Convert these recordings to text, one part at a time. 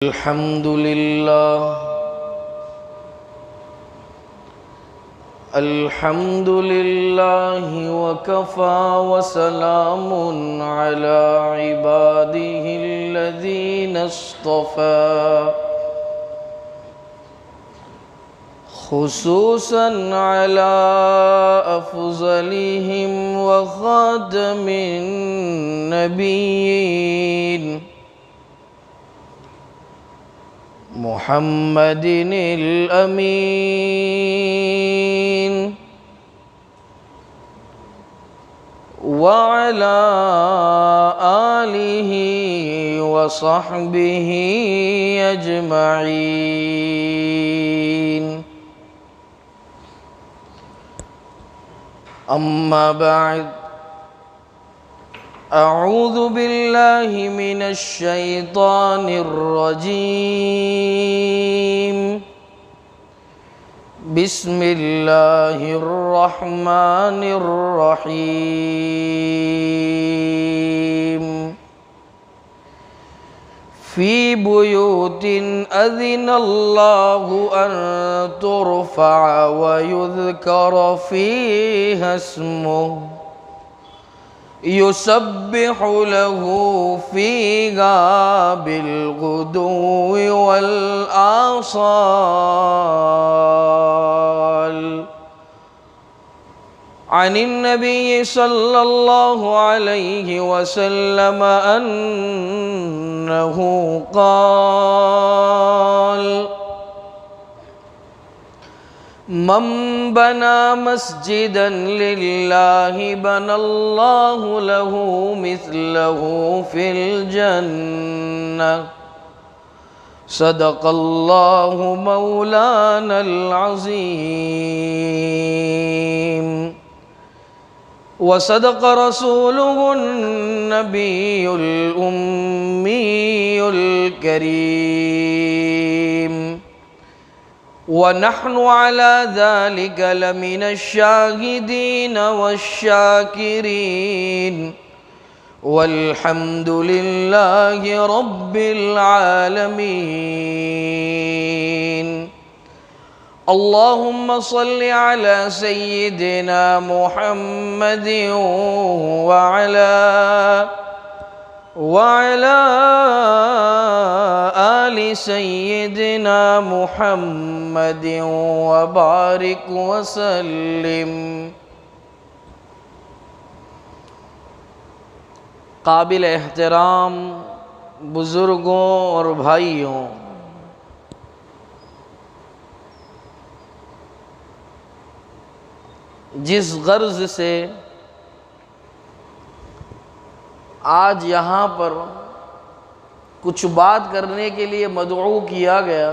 الحمد لله الحمد لله وكفى وسلام على عباده الذين اصطفى خصوصا على أفضلهم وخاتم النبيين محمد الأمين وعلى آله وصحبه أجمعين أما بعد أعوذ بالله من الشيطان الرجيم بسم الله الرحمن الرحيم في بيوت أذن الله أن ترفع ويذكر فيها اسمه يسبح له فيها بالغدو والآصال عن النبي صلى الله عليه وسلم أنه قال من بنى مسجدا لله بنى الله له مثله في الجنة صدق الله مولانا العظيم وصدق رسوله النبي الأمي الكريم ونحن على ذلك لمن الشاهدين والشاكرين والحمد لله رب العالمين اللهم صل على سيدنا محمد وعلى آل سيدنا محمد وبارك وسلم قابل احترام بزرگوں اور بھائیوں، جس غرض سے آج یہاں پر کچھ بات کرنے کے لیے مدعو کیا گیا،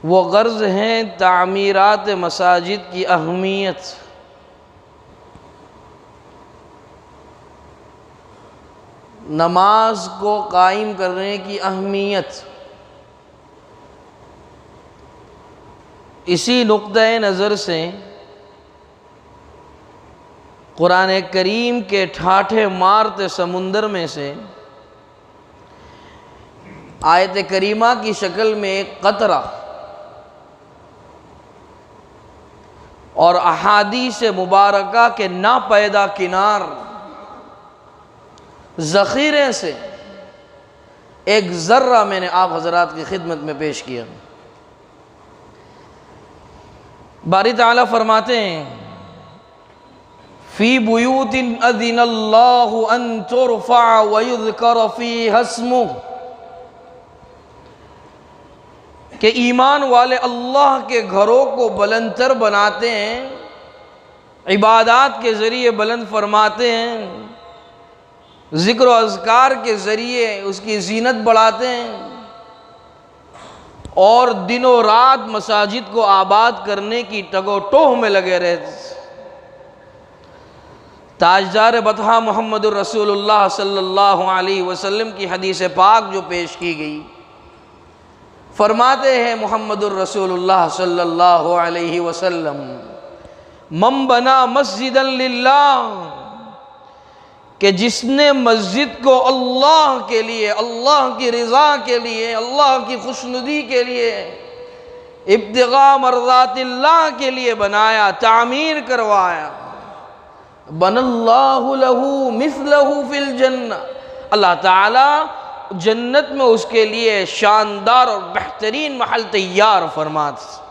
وہ غرض ہیں تعمیرات مساجد کی اہمیت، نماز کو قائم کرنے کی اہمیت۔ اسی نقطۂ نظر سے قرآن کریم کے ٹھاٹھے مارتے سمندر میں سے آیت کریمہ کی شکل میں ایک قطرہ اور احادیث مبارکہ کے ناپیدا کنار ذخیرے سے ایک ذرہ میں نے آپ حضرات کی خدمت میں پیش کیا۔ باری تعالیٰ فرماتے ہیں فی بیوت اذن اللہ ان ترفع ویذکر فیہا اسمہ، کہ ایمان والے اللہ کے گھروں کو بلندتر بناتے ہیں، عبادات کے ذریعے بلند فرماتے ہیں، ذکر و اذکار کے ذریعے اس کی زینت بڑھاتے ہیں، اور دن و رات مساجد کو آباد کرنے کی ٹگ و ٹوہ میں لگے رہتے۔ تاجدار بطحہ محمد الرسول اللہ صلی اللہ علیہ وسلم کی حدیث پاک جو پیش کی گئی، فرماتے ہیں محمد الرسول اللہ صلی اللہ علیہ وسلم من بنا مسجدا للہ، کہ جس نے مسجد کو اللہ کے لیے، اللہ کی رضا کے لیے، اللہ کی خوشنودی کے لیے، ابتغاء مرضات اللہ کے لیے بنایا، تعمیر کروایا، بن اللہ لہ مثلہ فی الجنہ، اللہ تعالیٰ جنت میں اس کے لیے شاندار اور بہترین محل تیار فرماتے۔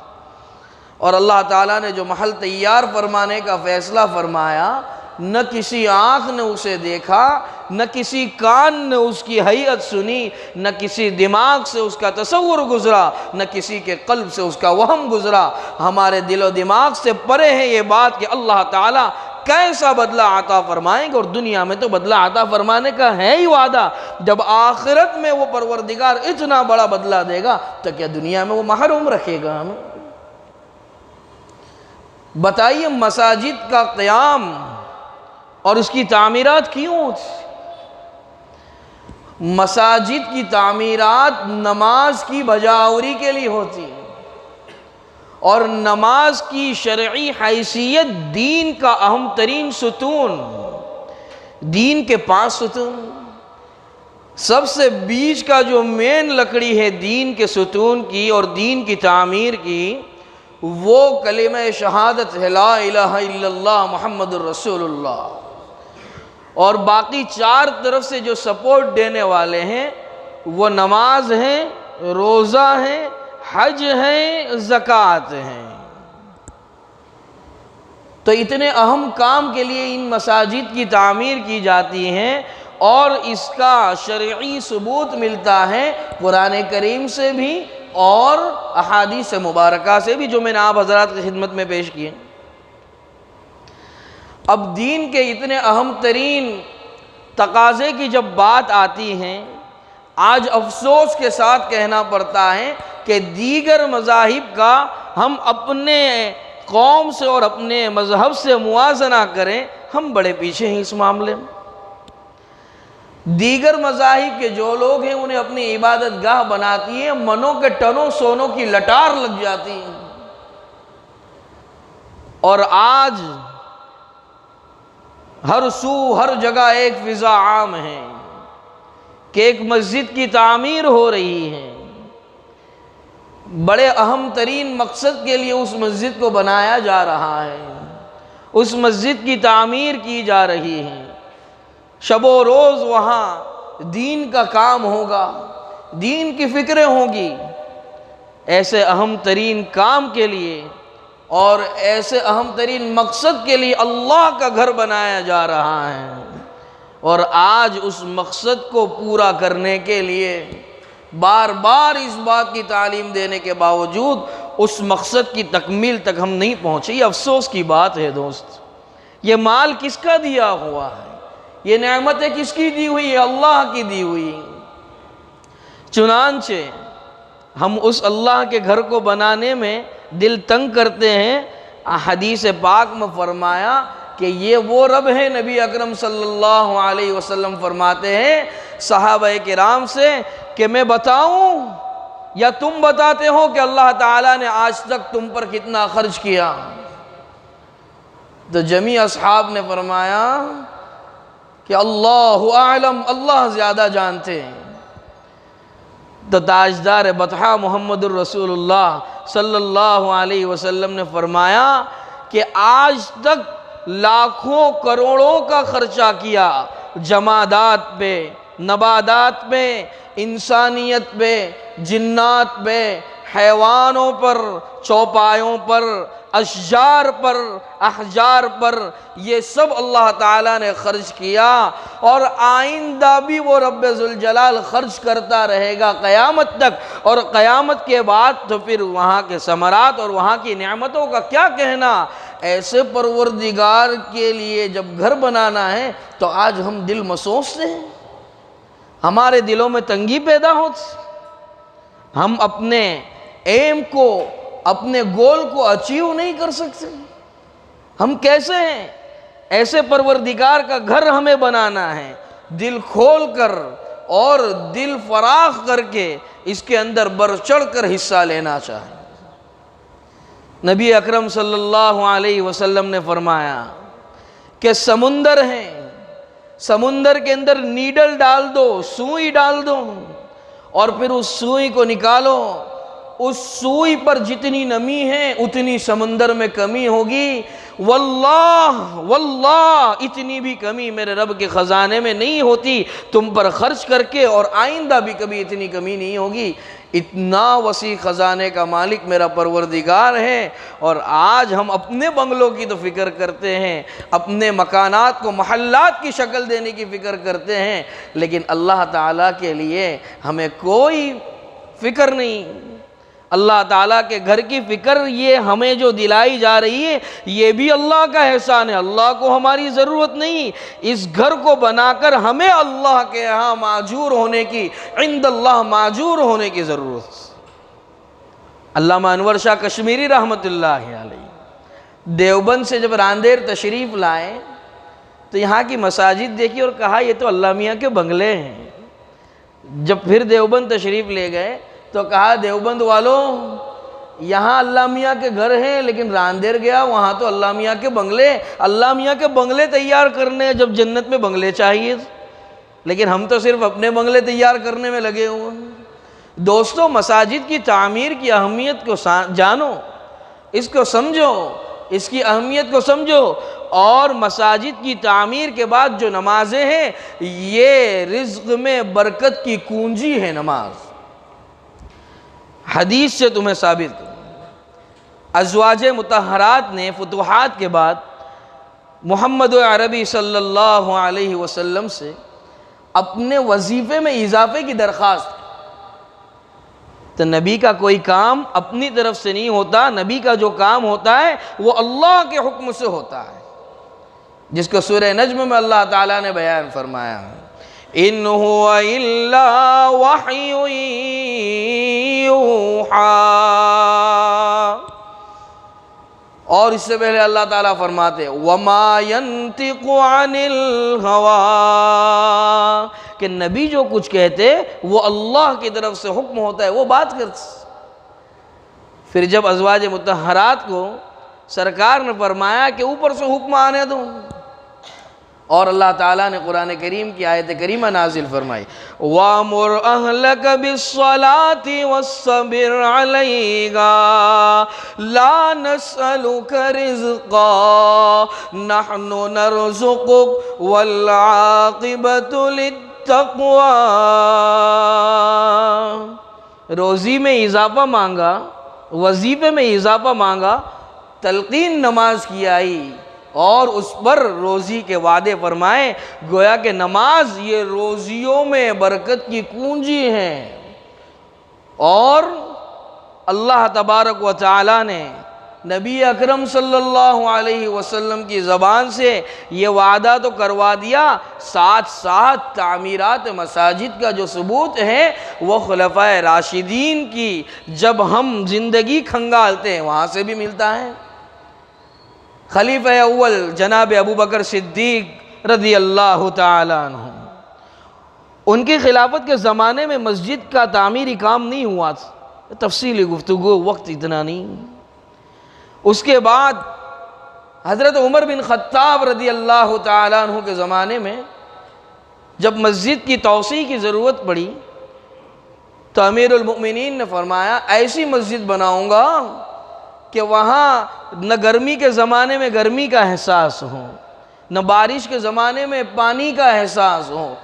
اور اللہ تعالیٰ نے جو محل تیار فرمانے کا فیصلہ فرمایا، نہ کسی آنکھ نے اسے دیکھا، نہ کسی کان نے اس کی حیت سنی، نہ کسی دماغ سے اس کا تصور گزرا، نہ کسی کے قلب سے اس کا وہم گزرا۔ ہمارے دل و دماغ سے پرے ہے یہ بات کہ اللہ تعالیٰ کیسا بدلہ عطا فرمائیں گے، اور دنیا میں تو بدلہ عطا فرمانے کا ہے ہی وعدہ، جب آخرت میں وہ پروردگار اتنا بڑا بدلہ دے گا تو کیا دنیا میں وہ محروم رکھے گا ہمیں؟ بتائیے مساجد کا قیام اور اس کی تعمیرات کیوں ہوتی؟ مساجد کی تعمیرات نماز کی بجاوری کے لیے ہوتی ہے، اور نماز کی شرعی حیثیت دین کا اہم ترین ستون، دین کے 5 ستون، سب سے بیچ کا جو مین لکڑی ہے دین کے ستون کی اور دین کی تعمیر کی، وہ کلمہ شہادت ہے، لا الہ الا اللہ محمد الرسول اللہ، اور باقی 4 طرف سے جو سپورٹ دینے والے ہیں وہ نماز ہیں، روزہ ہیں، حج ہیں، زکوٰۃ ہیں۔ تو اتنے اہم کام کے لیے ان مساجد کی تعمیر کی جاتی ہیں، اور اس کا شرعی ثبوت ملتا ہے قرآن کریم سے بھی اور احادیث مبارکہ سے بھی، جو میں نے آپ حضرات کی خدمت میں پیش کیے۔ اب دین کے اتنے اہم ترین تقاضے کی جب بات آتی ہے، آج افسوس کے ساتھ کہنا پڑتا ہے کہ دیگر مذاہب کا ہم اپنے قوم سے اور اپنے مذہب سے موازنہ کریں، ہم بڑے پیچھے ہیں اس معاملے میں۔ دیگر مذاہب کے جو لوگ ہیں انہیں اپنی عبادت گاہ بناتی ہیں، منوں کے ٹنوں سونوں کی لٹار لگ جاتی ہیں، اور آج ہر سو ہر جگہ ایک فضا عام ہے کہ ایک مسجد کی تعمیر ہو رہی ہے، بڑے اہم ترین مقصد کے لیے اس مسجد کو بنایا جا رہا ہے، اس مسجد کی تعمیر کی جا رہی ہے، شب و روز وہاں دین کا کام ہوگا، دین کی فکریں ہوں گی۔ ایسے اہم ترین کام کے لیے اور ایسے اہم ترین مقصد کے لیے اللہ کا گھر بنایا جا رہا ہے، اور آج اس مقصد کو پورا کرنے کے لیے بار بار اس بات کی تعلیم دینے کے باوجود اس مقصد کی تکمیل تک ہم نہیں پہنچے۔ یہ افسوس کی بات ہے دوست۔ یہ مال کس کا دیا ہوا ہے؟ یہ نعمتیں کس کی دی ہوئی ہے؟ اللہ کی دی ہوئی۔ چنانچہ ہم اس اللہ کے گھر کو بنانے میں دل تنگ کرتے ہیں۔ حدیث پاک میں فرمایا کہ یہ وہ رب ہے، نبی اکرم صلی اللہ علیہ وسلم فرماتے ہیں صحابہ کرام سے کہ میں بتاؤں یا تم بتاتے ہو کہ اللہ تعالیٰ نے آج تک تم پر کتنا خرچ کیا؟ تو جمیع اصحاب نے فرمایا کہ اللہ اعلم، اللہ زیادہ جانتے ہیں۔ تو تاجدار بطحہ محمد الرسول اللہ صلی اللہ علیہ وسلم نے فرمایا کہ آج تک لاکھوں کروڑوں کا خرچہ کیا جمادات پہ، نباتات پہ، انسانیت پہ، جنات پہ، حیوانوں پر، چوپایوں پر، اشجار پر، احجار پر، یہ سب اللہ تعالیٰ نے خرچ کیا، اور آئندہ بھی وہ رب ذوالجلال خرچ کرتا رہے گا قیامت تک، اور قیامت کے بعد تو پھر وہاں کے ثمرات اور وہاں کی نعمتوں کا کیا کہنا۔ ایسے پروردگار کے لیے جب گھر بنانا ہے تو آج ہم دل مسوس سے ہیں، ہمارے دلوں میں تنگی پیدا ہوتی، ہم اپنے ایم کو، اپنے گول کو اچیو نہیں کر سکتے۔ ہم کیسے ہیں؟ ایسے پروردگار کا گھر ہمیں بنانا ہے، دل کھول کر اور دل فراخ کر کے اس کے اندر بڑھ چڑھ کر حصہ لینا چاہیے۔ نبی اکرم صلی اللہ علیہ وسلم نے فرمایا کہ سمندر ہیں، سمندر کے اندر نیڈل ڈال دو، سوئی ڈال دو، اور پھر اس سوئی کو نکالو، اس سوئی پر جتنی نمی ہے اتنی سمندر میں کمی ہوگی۔ واللہ واللہ اتنی بھی کمی میرے رب کے خزانے میں نہیں ہوتی تم پر خرچ کر کے، اور آئندہ بھی کبھی اتنی کمی نہیں ہوگی۔ اتنا وسیع خزانے کا مالک میرا پروردگار ہے، اور آج ہم اپنے بنگلوں کی تو فکر کرتے ہیں، اپنے مکانات کو محلات کی شکل دینے کی فکر کرتے ہیں، لیکن اللہ تعالیٰ کے لیے ہمیں کوئی فکر نہیں۔ اللہ تعالیٰ کے گھر کی فکر یہ ہمیں جو دلائی جا رہی ہے یہ بھی اللہ کا احسان ہے۔ اللہ کو ہماری ضرورت نہیں، اس گھر کو بنا کر ہمیں اللہ کے ہاں ماجور ہونے کی، عند اللہ ماجور ہونے کی ضرورت۔ علامہ انور شاہ کشمیری رحمۃ اللہ علیہ دیوبند سے جب راندیر تشریف لائے تو یہاں کی مساجد دیکھی اور کہا یہ تو اللہ میاں کے بنگلے ہیں۔ جب پھر دیوبند تشریف لے گئے تو کہا دیوبند والوں یہاں اللہ میاں کے گھر ہیں، لیکن راندیر گیا وہاں تو اللہ میاں کے بنگلے۔ اللہ میاں کے بنگلے تیار کرنے جب جنت میں بنگلے چاہیے، لیکن ہم تو صرف اپنے بنگلے تیار کرنے میں لگے ہوئے ہیں۔ دوستو، مساجد کی تعمیر کی اہمیت کو جانو، اس کو سمجھو، اس کی اہمیت کو سمجھو، اور مساجد کی تعمیر کے بعد جو نمازیں ہیں یہ رزق میں برکت کی کنجی ہے نماز۔ حدیث سے تمہیں ثابت کروں، ازواج مطہرات نے فتوحات کے بعد محمد عربی صلی اللہ علیہ وسلم سے اپنے وظیفے میں اضافے کی درخواست کی۔ تو نبی کا کوئی کام اپنی طرف سے نہیں ہوتا، نبی کا جو کام ہوتا ہے وہ اللہ کے حکم سے ہوتا ہے، جس کو سورہ نجم میں اللہ تعالیٰ نے بیان فرمایا ہے، ان هو الا وحی یوحا۔ اور اس سے پہلے اللہ تعالیٰ فرماتے وما ينطق عن الهوى، کہ نبی جو کچھ کہتے وہ اللہ کی طرف سے حکم ہوتا ہے، وہ بات کرتے۔ پھر جب ازواج مطہرات کو سرکار نے فرمایا کہ اوپر سے حکم آنے دو، اور اللہ تعالیٰ نے قرآن کریم کی آیت کریمہ نازل فرمائی وَأْمُرْ أَهْلَكَ بِالصَّلَاةِ وَاصْطَبِرْ عَلَيْهَا لَا نَسْأَلُكَ رِزْقًا نَحْنُ نَرْزُقُكَ وَالْعَاقِبَةُ لِلتَّقْوَى۔ روزی میں اضافہ مانگا، وظیفے میں اضافہ مانگا، تلقین نماز کی آئی، اور اس پر روزی کے وعدے فرمائے، گویا کہ نماز یہ روزیوں میں برکت کی کنجی ہے۔ اور اللہ تبارک و تعالی نے نبی اکرم صلی اللہ علیہ وسلم کی زبان سے یہ وعدہ تو کروا دیا، ساتھ ساتھ تعمیرات مساجد کا جو ثبوت ہے وہ خلفائے راشدین کی جب ہم زندگی کھنگالتے ہیں وہاں سے بھی ملتا ہے۔ خلیفہ اول جناب ابو بکر صدیق رضی اللہ تعالیٰ عنہ، ان کی خلافت کے زمانے میں مسجد کا تعمیری کام نہیں ہوا تھا، تفصیلی گفتگو، وقت اتنا نہیں۔ اس کے بعد حضرت عمر بن خطاب رضی اللہ تعالیٰ عنہ کے زمانے میں جب مسجد کی توسیع کی ضرورت پڑی تو امیر المؤمنین نے فرمایا ایسی مسجد بناؤں گا کہ وہاں نہ گرمی کے زمانے میں گرمی کا احساس ہو، نہ بارش کے زمانے میں پانی کا احساس ہو،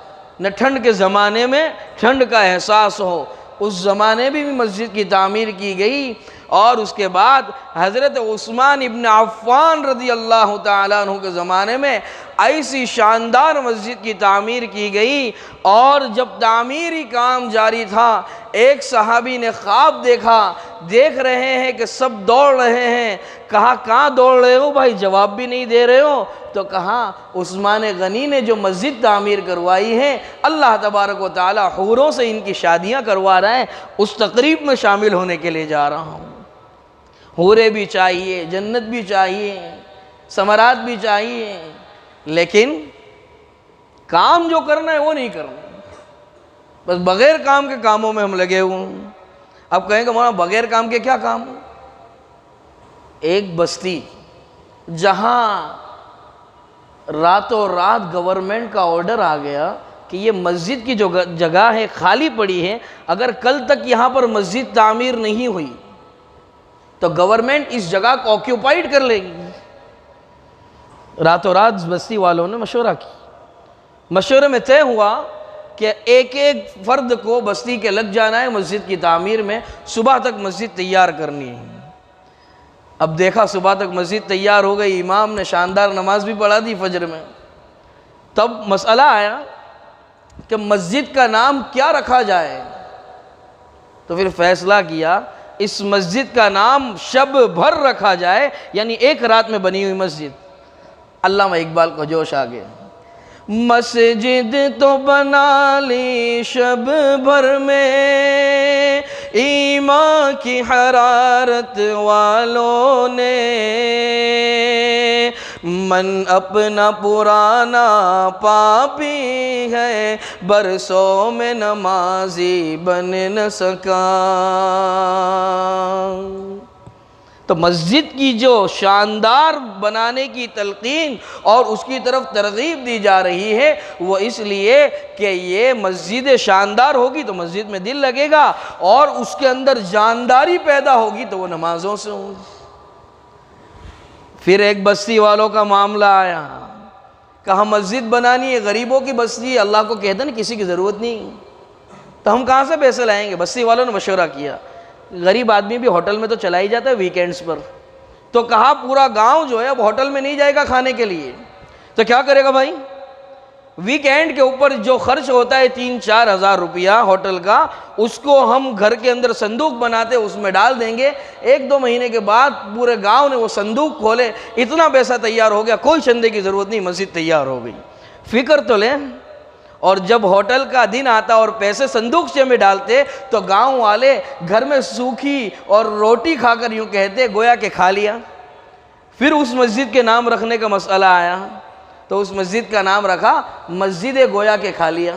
نہ ٹھنڈ کے زمانے میں ٹھنڈ کا احساس ہو۔ اس زمانے میں بھی مسجد کی تعمیر کی گئی، اور اس کے بعد حضرت عثمان ابن عفان رضی اللہ تعالیٰ عنہ کے زمانے میں ایسی شاندار مسجد کی تعمیر کی گئی۔ اور جب تعمیری کام جاری تھا ایک صحابی نے خواب دیکھا، دیکھ رہے ہیں کہ سب دوڑ رہے ہیں، کہا کہاں دوڑ رہے ہو بھائی، جواب بھی نہیں دے رہے ہو؟ تو کہا عثمان غنی نے جو مسجد تعمیر کروائی ہے اللہ تبارک و تعالی حوروں سے ان کی شادیاں کروا رہا ہے، اس تقریب میں شامل ہونے کے لیے جا رہا ہوں۔ حوریں بھی چاہیے، جنت بھی چاہیے، ثمرات بھی چاہیے، لیکن کام جو کرنا ہے وہ نہیں کرنا، بس بغیر کام کے کاموں میں ہم لگے ہوئے ہیں۔ اب کہیں گے مولانا بغیر کام کے کیا کام؟ ایک بستی جہاں راتوں رات گورنمنٹ کا آرڈر آ گیا کہ یہ مسجد کی جو جگہ ہے خالی پڑی ہے، اگر کل تک یہاں پر مسجد تعمیر نہیں ہوئی تو گورنمنٹ اس جگہ کو آکیوپائیڈ کر لے گی۔ راتوں رات بستی والوں نے مشورہ کی، مشورے میں طے ہوا کہ ایک ایک فرد کو بستی کے لگ جانا ہے مسجد کی تعمیر میں، صبح تک مسجد تیار کرنی ہے۔ اب دیکھا صبح تک مسجد تیار ہو گئی، امام نے شاندار نماز بھی پڑھا دی فجر میں، تب مسئلہ آیا کہ مسجد کا نام کیا رکھا جائے؟ تو پھر فیصلہ کیا اس مسجد کا نام شب بھر رکھا جائے، یعنی ایک رات میں بنی ہوئی مسجد۔ علامہ اقبال کو جوش آ گیا، مسجد تو بنا لی شب بھر میں ایمان کی حرارت والوں نے، من اپنا پرانا پاپی ہے برسوں میں نمازی بن نہ سکا۔ تو مسجد کی جو شاندار بنانے کی تلقین اور اس کی طرف ترغیب دی جا رہی ہے وہ اس لیے کہ یہ مسجد شاندار ہوگی تو مسجد میں دل لگے گا، اور اس کے اندر جانداری پیدا ہوگی تو وہ نمازوں سے ہوگی۔ پھر ایک بستی والوں کا معاملہ آیا، کہا مسجد بنانی ہے، غریبوں کی بستی ہے، اللہ کو کہتے ہیں کسی کی ضرورت نہیں تو ہم کہاں سے پیسے لائیں گے؟ بستی والوں نے مشورہ کیا، غریب آدمی بھی ہوٹل میں تو چلا ہی جاتا ہے ویکینڈز پر، تو کہا پورا گاؤں جو ہے اب ہوٹل میں نہیں جائے گا کھانے کے لیے، تو کیا کرے گا بھائی؟ ویکینڈ کے اوپر جو خرچ ہوتا ہے 3-4 ہزار روپیہ ہوٹل کا، اس کو ہم گھر کے اندر صندوق بناتے اس میں ڈال دیں گے، 1-2 مہینے کے بعد پورے گاؤں نے وہ صندوق کھولے، اتنا پیسہ تیار ہو گیا، کوئی چندے کی ضرورت نہیں، مسجد تیار ہو گئی۔ فکر تو لیں، اور جب ہوٹل کا دن آتا اور پیسے صندوق سے میں ڈالتے تو گاؤں والے گھر میں سوکھی اور روٹی کھا کر یوں کہتے گویا کہ کھا لیا۔ پھر اس مسجد کے نام رکھنے کا مسئلہ آیا تو اس مسجد کا نام رکھا مسجد گویا کہ کھا لیا۔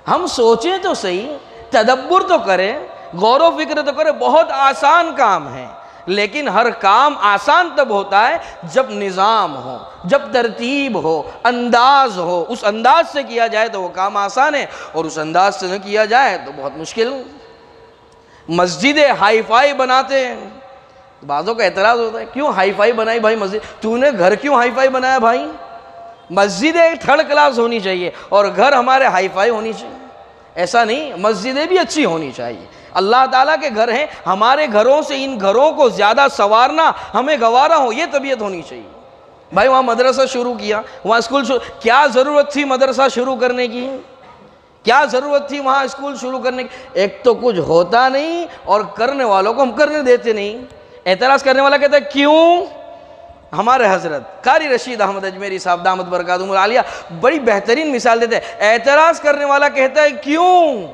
ہم سوچیں تو صحیح، تدبر تو کریں، غور و فکر تو کریں، بہت آسان کام ہے، لیکن ہر کام آسان تب ہوتا ہے جب نظام ہو، جب ترتیب ہو، انداز ہو، اس انداز سے کیا جائے تو وہ کام آسان ہے، اور اس انداز سے نہ کیا جائے تو بہت مشکل۔ مسجدیں ہائی فائی بناتے ہیں، بعضوں کا اعتراض ہوتا ہے کیوں ہائی فائی بنائی بھائی مسجد؟ تو نے گھر کیوں ہائی فائی بنایا بھائی؟ مسجدیں 3rd کلاس ہونی چاہیے اور گھر ہمارے ہائی فائی ہونی چاہیے، ایسا نہیں، مسجدیں بھی اچھی ہونی چاہیے۔ اللہ تعالیٰ کے گھر ہیں، ہمارے گھروں سے ان گھروں کو زیادہ سنوارنا ہمیں گوارا ہو، یہ طبیعت ہونی چاہیے۔ بھائی وہاں مدرسہ شروع کیا، وہاں اسکول شروع، کیا ضرورت تھی مدرسہ شروع کرنے کی؟ کیا ضرورت تھی وہاں اسکول شروع کرنے کی؟ ایک تو کچھ ہوتا نہیں اور کرنے والوں کو ہم کرنے دیتے نہیں۔ اعتراض کرنے والا کہتا ہے کیوں؟ ہمارے حضرت قاری رشید احمد اجمیری صاحب دامت برکاتہم العالیہ بڑی بہترین مثال دیتے ہیں۔ اعتراض کرنے والا کہتا ہے کیوں؟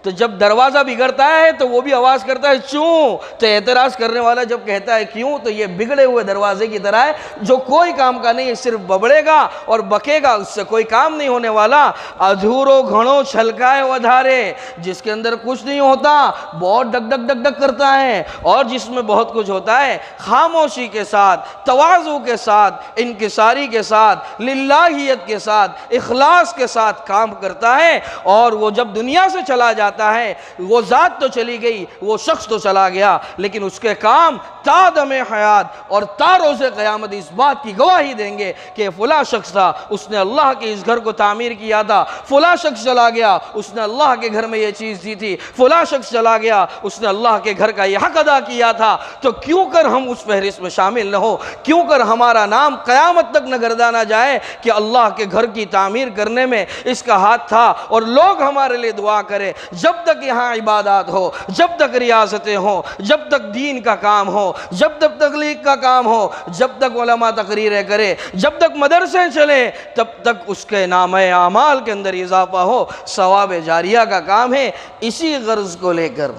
تو جب دروازہ بگڑتا ہے تو وہ بھی آواز کرتا ہے چوں، تو اعتراض کرنے والا جب کہتا ہے کیوں تو یہ بگڑے ہوئے دروازے کی طرح ہے جو کوئی کام کا نہیں ہے، صرف ببڑے گا اور بکے گا، اس سے کوئی کام نہیں ہونے والا۔ ادھورو گھڑوں چھلکائے ودھارے، جس کے اندر کچھ نہیں ہوتا بہت ڈک ڈک ڈک ڈک کرتا ہے، اور جس میں بہت کچھ ہوتا ہے خاموشی کے ساتھ، تواضع کے ساتھ، انکساری کے ساتھ، للہیت کے ساتھ، اخلاص کے ساتھ کام کرتا ہے، اور وہ جب دنیا سے چلا جاتا ہے وہ ذات تو چلی گئی، وہ شخص تو چلا گیا، لیکن اس کے کام تا دم حیات اور تا روز قیامت اس بات کی گواہی دیں گے کہ فلاں شخص تھا، اس نے اللہ کے اس گھر کو تعمیر کیا تھا، فلاں شخص چلا گیا، اس نے اللہ کے گھر میں یہ چیز دی تھی، فلاں شخص چلا گیا، اس نے اللہ کے گھر کا یہ حق ادا کیا تھا۔ تو کیوں کر ہم اس فہرست میں شامل نہ ہو؟ کیوں کر ہمارا نام قیامت تک نہ گردانا جائے کہ اللہ کے گھر کی تعمیر کرنے میں اس کا ہاتھ تھا، اور لوگ ہمارے لیے دعا کرے۔ جب تک یہاں عبادات ہو، جب تک ریاستیں ہوں، جب تک دین کا کام ہو، جب تک تبلیغ کا کام ہو، جب تک علماء تقریریں کرے، جب تک مدرسے چلیں، تب تک اس کے نامہ اعمال کے اندر اضافہ ہو، ثواب جاریہ کا کام ہے۔ اسی غرض کو لے کر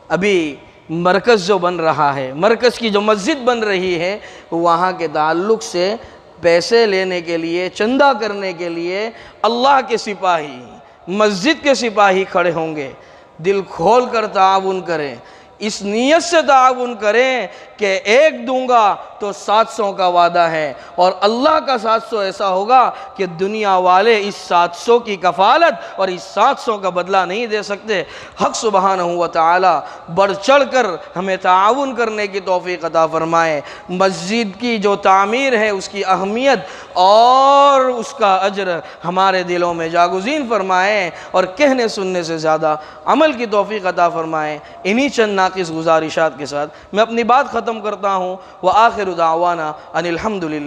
ابھی مرکز جو بن رہا ہے، مرکز کی جو مسجد بن رہی ہے، وہاں کے تعلق سے پیسے لینے کے لیے، چندہ کرنے کے لیے اللہ کے سپاہی، مسجد کے سپاہی کھڑے ہوں گے۔ دل کھول کر تعاون کریں، اس نیت سے تعاون کریں کہ ایک دوں گا تو 700 کا وعدہ ہے، اور اللہ کا 700 ایسا ہوگا کہ دنیا والے اس 700 کی کفالت اور اس 700 کا بدلہ نہیں دے سکتے۔ حق سبحانہ و تعالی بڑھ چڑھ کر ہمیں تعاون کرنے کی توفیق عطا فرمائے۔ مسجد کی جو تعمیر ہے اس کی اہمیت اور اس کا اجر ہمارے دلوں میں جاگزین فرمائے، اور کہنے سننے سے زیادہ عمل کی توفیق عطا فرمائے۔ انہی چند ناقص گزارشات کے ساتھ میں اپنی بات ختم کرتا ہوں۔ وآخر دعوانا ان الحمدللہ۔